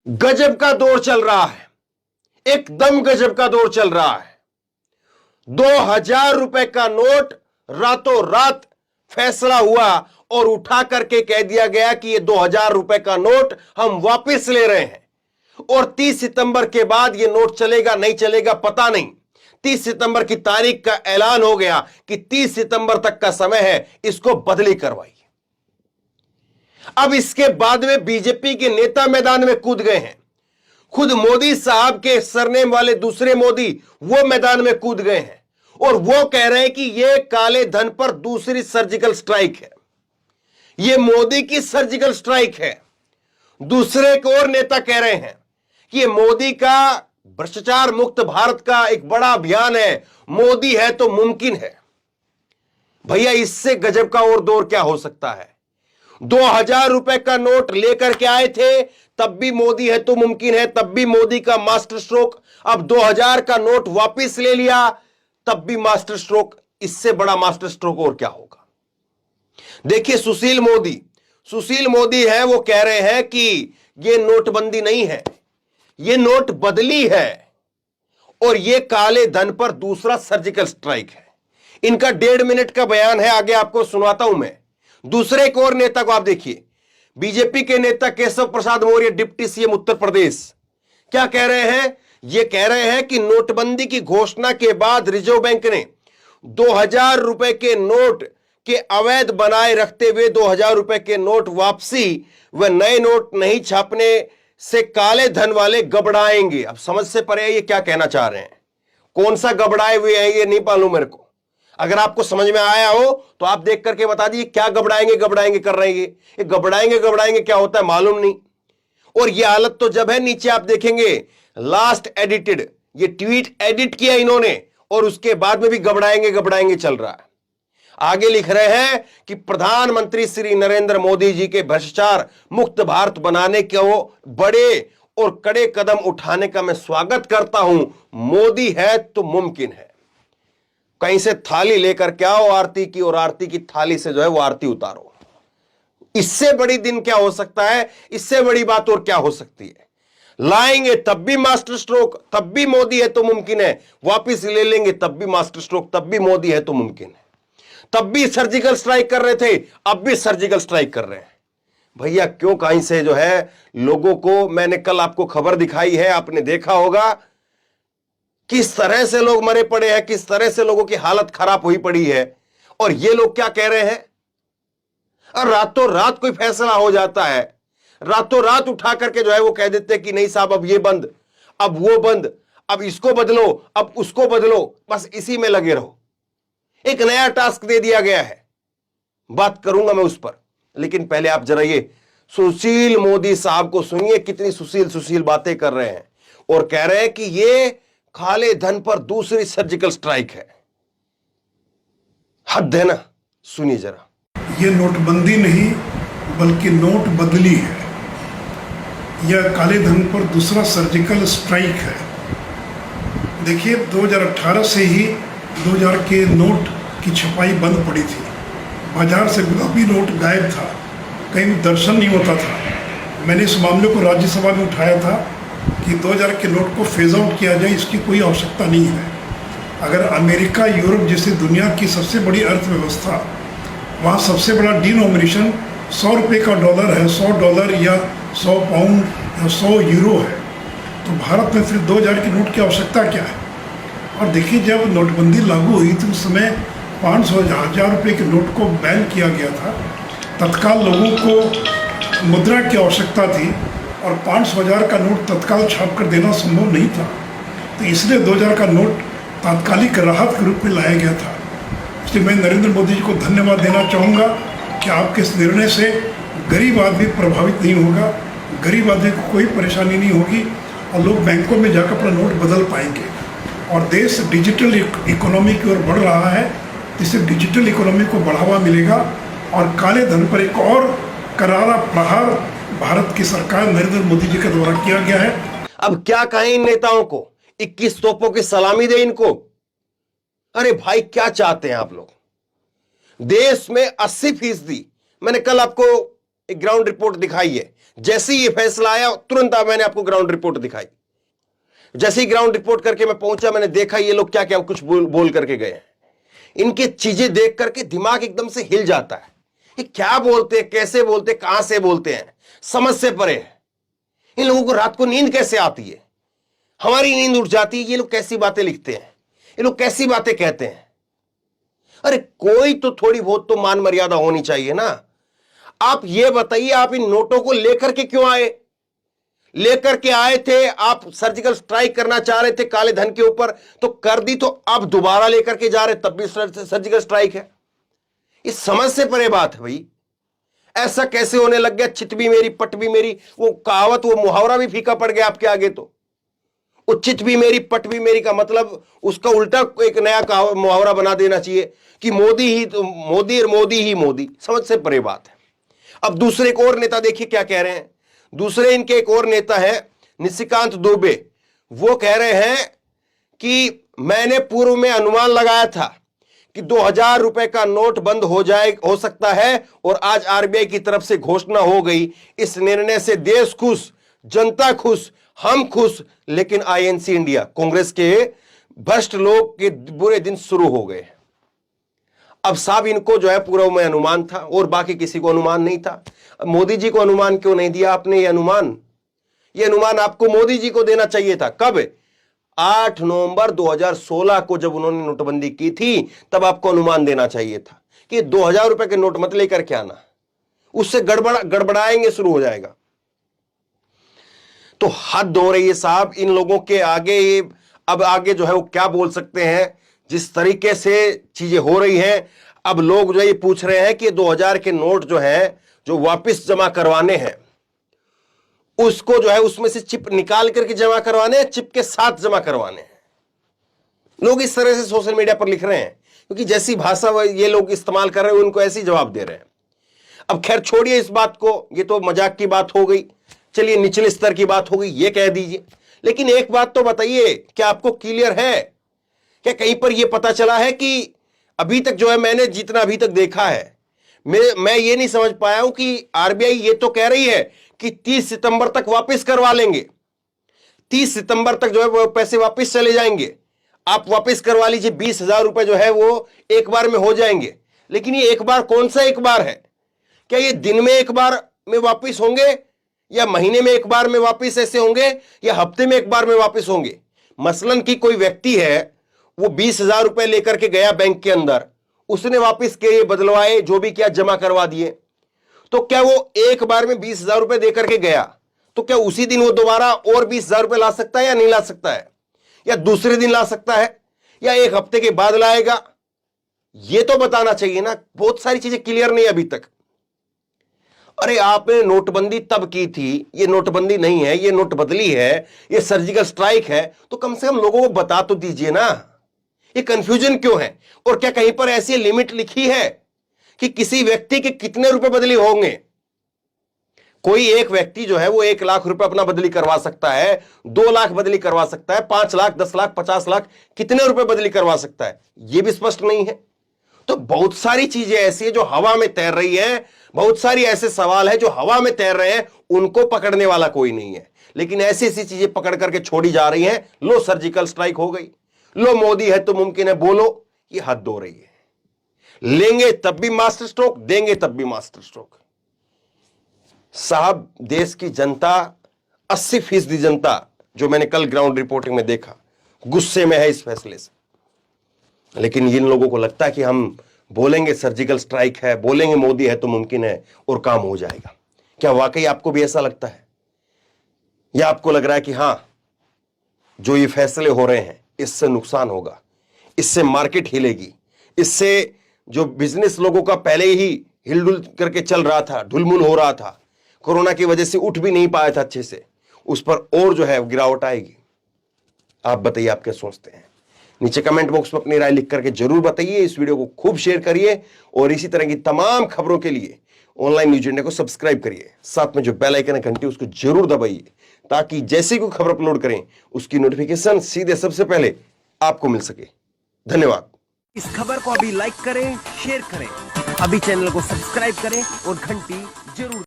गजब का दौर चल रहा है, एकदम गजब का दौर चल रहा है। 2000 रुपए का नोट रातों रात फैसला हुआ और उठा करके कह दिया गया कि ये 2000 रुपए का नोट हम वापस ले रहे हैं और 30 सितंबर के बाद ये नोट चलेगा नहीं चलेगा पता नहीं। 30 सितंबर की तारीख का ऐलान हो गया कि 30 सितंबर तक का समय है, इसको बदली करवाइए। अब इसके बाद में बीजेपी के नेता मैदान में कूद गए हैं। खुद मोदी साहब के सरनेम वाले दूसरे मोदी वो मैदान में कूद गए हैं और वो कह रहे हैं कि ये काले धन पर दूसरी सर्जिकल स्ट्राइक है, ये मोदी की सर्जिकल स्ट्राइक है। दूसरे एक और नेता कह रहे हैं कि ये मोदी का भ्रष्टाचार मुक्त भारत का एक बड़ा अभियान है, मोदी है तो मुमकिन है। भैया इससे गजब का और दौर क्या हो सकता है। 2000 रुपए का नोट लेकर के आए थे, तब भी मोदी है तो मुमकिन है, तब भी मोदी का मास्टर स्ट्रोक। अब 2000 का नोट वापस ले लिया, तब भी मास्टर स्ट्रोक। इससे बड़ा मास्टर स्ट्रोक और क्या होगा। देखिए सुशील मोदी है, वो कह रहे हैं कि ये नोटबंदी नहीं है, ये नोट बदली है और ये काले धन पर दूसरा सर्जिकल स्ट्राइक है। इनका 1.5 मिनट का बयान है, आगे आपको सुनाता हूं मैं। दूसरे एक और नेता को आप देखिए, बीजेपी के नेता केशव प्रसाद मौर्य, डिप्टी सीएम उत्तर प्रदेश, क्या कह रहे हैं। ये कह रहे हैं कि नोटबंदी की घोषणा के बाद रिजर्व बैंक ने 2000 रुपए के नोट के अवैध बनाए रखते हुए 2000 रुपए के नोट वापसी व नए नोट नहीं छापने से काले धन वाले घबराएंगे। अब समझ से परे ये क्या कहना चाह रहे हैं, कौन सा घबराए हुए हैं ये नहीं मालूम मेरे को। अगर आपको समझ में आया हो तो आप देख करके बता दीजिए क्या घबराएंगे कर रहे हैं ये घबराएंगे क्या होता है मालूम नहीं। और ये हालत तो जब है, नीचे आप देखेंगे लास्ट एडिटेड, ये ट्वीट एडिट किया इन्होंने और उसके बाद में भी घबराएंगे चल रहा है। आगे लिख रहे हैं कि प्रधानमंत्री श्री नरेंद्र मोदी जी के भ्रष्टाचार मुक्त भारत बनाने के वो बड़े और कड़े कदम उठाने का मैं स्वागत करता हूं। मोदी है तो मुमकिन है। कहीं से थाली लेकर के आओ आरती की, और आरती की थाली से जो है वो आरती उतारो। इससे बड़ी दिन क्या हो सकता है, इससे बड़ी बात और क्या हो सकती है। लाएंगे तब भी मास्टर स्ट्रोक, तब भी मोदी है तो मुमकिन है। वापिस ले लेंगे तब भी मास्टर स्ट्रोक, तब भी मोदी है तो मुमकिन है। तब भी सर्जिकल स्ट्राइक कर रहे थे, अब भी सर्जिकल स्ट्राइक कर रहे हैं। भैया क्यों कहीं से जो है लोगों को, मैंने कल आपको खबर दिखाई है, आपने देखा होगा किस तरह से लोग मरे पड़े हैं, किस तरह से लोगों की हालत खराब हुई पड़ी है। और ये लोग क्या कह रहे हैं, और रातों रात कोई फैसला हो जाता है, रातों रात उठा करके जो है वो कह देते हैं कि नहीं साहब अब ये बंद, अब वो बंद, अब इसको बदलो, अब उसको बदलो, बस इसी में लगे रहो। एक नया टास्क दे दिया गया है, बात करूंगा मैं उस पर। लेकिन पहले आप जरा ये सुशील मोदी साहब को सुनिए, कितनी सुशील बातें कर रहे हैं और कह रहे हैं कि ये काले धन पर दूसरी सर्जिकल स्ट्राइक है। हद है ना, सुनिए जरा। ये नोटबंदी नहीं बल्कि नोट बदली है। यह काले धन पर दूसरा सर्जिकल स्ट्राइक है। देखिए 2018 से ही 2000 के नोट की छपाई बंद पड़ी थी। बाजार से गुलाबी नोट गायब था, कहीं दर्शन नहीं होता था। मैंने इस मामले को राज्यसभा में उठाया था कि 2000 के नोट को फेज आउट किया जाए, इसकी कोई आवश्यकता नहीं है। अगर अमेरिका, यूरोप जैसी दुनिया की सबसे बड़ी अर्थव्यवस्था, वहाँ सबसे बड़ा डिनोमिनेशन 100 रुपये का डॉलर है, 100 डॉलर या 100 पाउंड या 100 यूरो है, तो भारत में फिर 2000 के नोट की आवश्यकता क्या है। और देखिए जब नोटबंदी लागू हुई तो उस समय 500,000 रुपये के नोट को बैन किया गया था। तत्काल लोगों को मुद्रा की आवश्यकता थी और 500,000 का नोट तत्काल छाप कर देना संभव नहीं था, तो इसलिए 2000 का नोट तात्कालिक राहत के रूप में लाया गया था। इसलिए मैं नरेंद्र मोदी जी को धन्यवाद देना चाहूँगा कि आपके इस निर्णय से गरीब आदमी प्रभावित नहीं होगा, गरीब आदमी को कोई परेशानी नहीं होगी और लोग बैंकों में जाकर अपना नोट बदल पाएंगे। और देश डिजिटल इकोनॉमी की ओर बढ़ रहा है, इससे डिजिटल इकोनॉमी को बढ़ावा मिलेगा और काले धन पर एक और करारा प्रहार भारत की सरकार नरेंद्र मोदी जी के द्वारा किया गया है। अब क्या कहें इन नेताओं को, 21 तोपों की सलामी दे इनको। अरे भाई क्या चाहते हैं आप लोग। देश में 80%, मैंने कल आपको एक ग्राउंड रिपोर्ट दिखाई है, जैसे ही ये फैसला आया तुरंत मैंने आपको ग्राउंड रिपोर्ट दिखाई। जैसे ही ग्राउंड रिपोर्ट करके मैं पहुंचा, मैंने देखा ये लोग क्या क्या कुछ बोल करके गए हैं। इनके चीजें देख करके दिमाग एकदम से हिल जाता है। ये क्या बोलते हैं, कैसे बोलते हैं, कहां से बोलते हैं, समझ से परे है। इन लोगों को रात को नींद कैसे आती है? हमारी नींद उठ जाती है। ये लोग कैसी बातें लिखते हैं, ये लोग कैसी बातें कहते हैं। अरे कोई तो थोड़ी बहुत तो मान मर्यादा होनी चाहिए ना। आप ये बताइए, आप इन नोटों को लेकर के क्यों आए? लेकर के आए थे, आप सर्जिकल स्ट्राइक करना चाह रहे थे काले धन के ऊपर, तो कर दी, तो अब दोबारा लेकर के जा रहे, तब भी सर्जिकल स्ट्राइक है। इस समझ से परे बात है भाई। ऐसा कैसे होने लग गया? चित भी मेरी पट भी मेरी, वो कहावत, वो मुहावरा भी फीका पड़ गया आपके आगे। तो चित भी मेरी पट भी मेरी का मतलब उसका उल्टा एक नया मुहावरा बना देना चाहिए कि मोदी ही तो मोदी और मोदी ही मोदी। समझ से परे बात है। अब दूसरे एक और नेता देखिए क्या कह रहे हैं। दूसरे इनके एक और नेता है निशिकांत दुबे। वो कह रहे हैं कि मैंने पूर्व में अनुमान लगाया था कि 2000 रुपए का नोट बंद हो सकता है, और आज आरबीआई की तरफ से घोषणा हो गई। इस निर्णय से देश खुश, जनता खुश, हम खुश, लेकिन आईएनसी इंडिया कांग्रेस के भ्रष्ट लोग के बुरे दिन शुरू हो गए। अब साहब इनको जो है पूर्व में अनुमान था और बाकी किसी को अनुमान नहीं था। मोदी जी को अनुमान क्यों नहीं दिया आपने? ये अनुमान आपको मोदी जी को देना चाहिए था। कब? 8 नवंबर 2016 को जब उन्होंने नोटबंदी की थी, तब आपको अनुमान देना चाहिए था कि 2000 रुपए के नोट मत लेकर के आना, उससे गड़बड़ाएंगे शुरू हो जाएगा। तो हद हो रही है साहब इन लोगों के आगे। अब आगे जो है वो क्या बोल सकते हैं? जिस तरीके से चीजें हो रही हैं, अब लोग जो ये पूछ रहे हैं कि 2000 के नोट जो है, जो वापस जमा करवाने हैं, उसको जो है उसमें से चिप निकाल करके जमा करवाने हैं, चिप के साथ जमा करवाने हैं। लोग इस तरह से सोशल मीडिया पर लिख रहे हैं, क्योंकि जैसी भाषा ये लोग इस्तेमाल कर रहे हैं उनको ऐसे ही जवाब दे रहे हैं। अब खैर छोड़िए इस बात को, ये तो मजाक की बात हो गई। चलिए निचले स्तर की बात हो गई, ये कह दीजिए। लेकिन एक बात तो बताइए, क्या आपको क्लियर है? क्या कहीं पर यह पता चला है कि अभी तक जो है, मैंने जितना अभी तक देखा है, मैं ये नहीं समझ पाया हूं कि आरबीआई ये तो कह रही है कि 30 सितंबर तक वापस करवा लेंगे। 30 सितंबर तक जो है वो पैसे वापस चले जाएंगे। आप वापस करवा लीजिए, 20,000 रुपए जो है वो एक बार में हो जाएंगे। लेकिन ये एक बार कौन सा एक बार है? क्या ये दिन में एक बार में वापस होंगे, या महीने में एक बार में वापस ऐसे होंगे, या हफ्ते में एक बार में वापस होंगे? मसलन कि कोई व्यक्ति है, वो 20,000 रुपए लेकर के गया बैंक के अंदर, उसने वापस किए, बदलवाए, जो भी किया, जमा करवा दिए, तो क्या वो एक बार में 20,000 रुपए देकर के गया, तो क्या उसी दिन वो दोबारा और 20,000 रुपए ला सकता है या नहीं ला सकता है? या दूसरे दिन ला सकता है, या एक हफ्ते के बाद लाएगा? ये तो बताना चाहिए ना। बहुत सारी चीजें क्लियर नहीं अभी तक। अरे आपने नोटबंदी तब की थी, ये नोटबंदी नहीं है, ये नोट बदली है, ये सर्जिकल स्ट्राइक है, तो कम से कम लोगों को बता तो दीजिए ना। ये कंफ्यूजन क्यों है? और क्या कहीं पर ऐसी लिमिट लिखी है कि किसी व्यक्ति के कितने रुपए बदली होंगे? कोई एक व्यक्ति जो है वो 1 लाख रुपए अपना बदली करवा सकता है, 2 लाख बदली करवा सकता है, 5 लाख, 10 लाख, 50 लाख, कितने रुपए बदली करवा सकता है, ये भी स्पष्ट नहीं है। तो बहुत सारी चीजें ऐसी है जो हवा में तैर रही है, बहुत सारी ऐसे सवाल है जो हवा में तैर रहे हैं, उनको पकड़ने वाला कोई नहीं है। लेकिन ऐसी ऐसी चीजें पकड़ करके छोड़ी जा रही हैं। लो सर्जिकल स्ट्राइक हो गई, लो मोदी है तो मुमकिन है, बोलो। ये हद हो रही है। लेंगे तब भी मास्टर स्ट्रोक, देंगे तब भी मास्टर स्ट्रोक। साहब देश की जनता, 80% जनता, जो मैंने कल ग्राउंड रिपोर्टिंग में देखा, गुस्से में है इस फैसले से। लेकिन इन लोगों को लगता है कि हम बोलेंगे सर्जिकल स्ट्राइक है, बोलेंगे मोदी है तो मुमकिन है और काम हो जाएगा। क्या वाकई आपको भी ऐसा लगता है, या आपको लग रहा है कि हां, जो ये फैसले हो रहे हैं इससे नुकसान होगा, इससे मार्केट हिलेगी, इससे जो बिजनेस लोगों का पहले ही हिलडुल करके चल रहा था, ढुलमुल हो रहा था, कोरोना की वजह से उठ भी नहीं पाया था अच्छे से, उस पर और जो है गिरावट आएगी? आप बताइए, आप क्या सोचते हैं? नीचे कमेंट बॉक्स में अपनी राय लिख करके जरूर बताइए। इस वीडियो को खूब शेयर करिए और इसी तरह की तमाम खबरों के लिए ऑनलाइन न्यूज इंडिया को सब्सक्राइब करिए। साथ में जो बेल आइकन है घंटी, उसको जरूर दबाइए, ताकि जैसे कोई खबर अपलोड करें उसकी नोटिफिकेशन सीधे सबसे पहले आपको मिल सके। धन्यवाद। इस खबर को अभी लाइक करें, शेयर करें, अभी चैनल को सब्सक्राइब करें और घंटी जरूर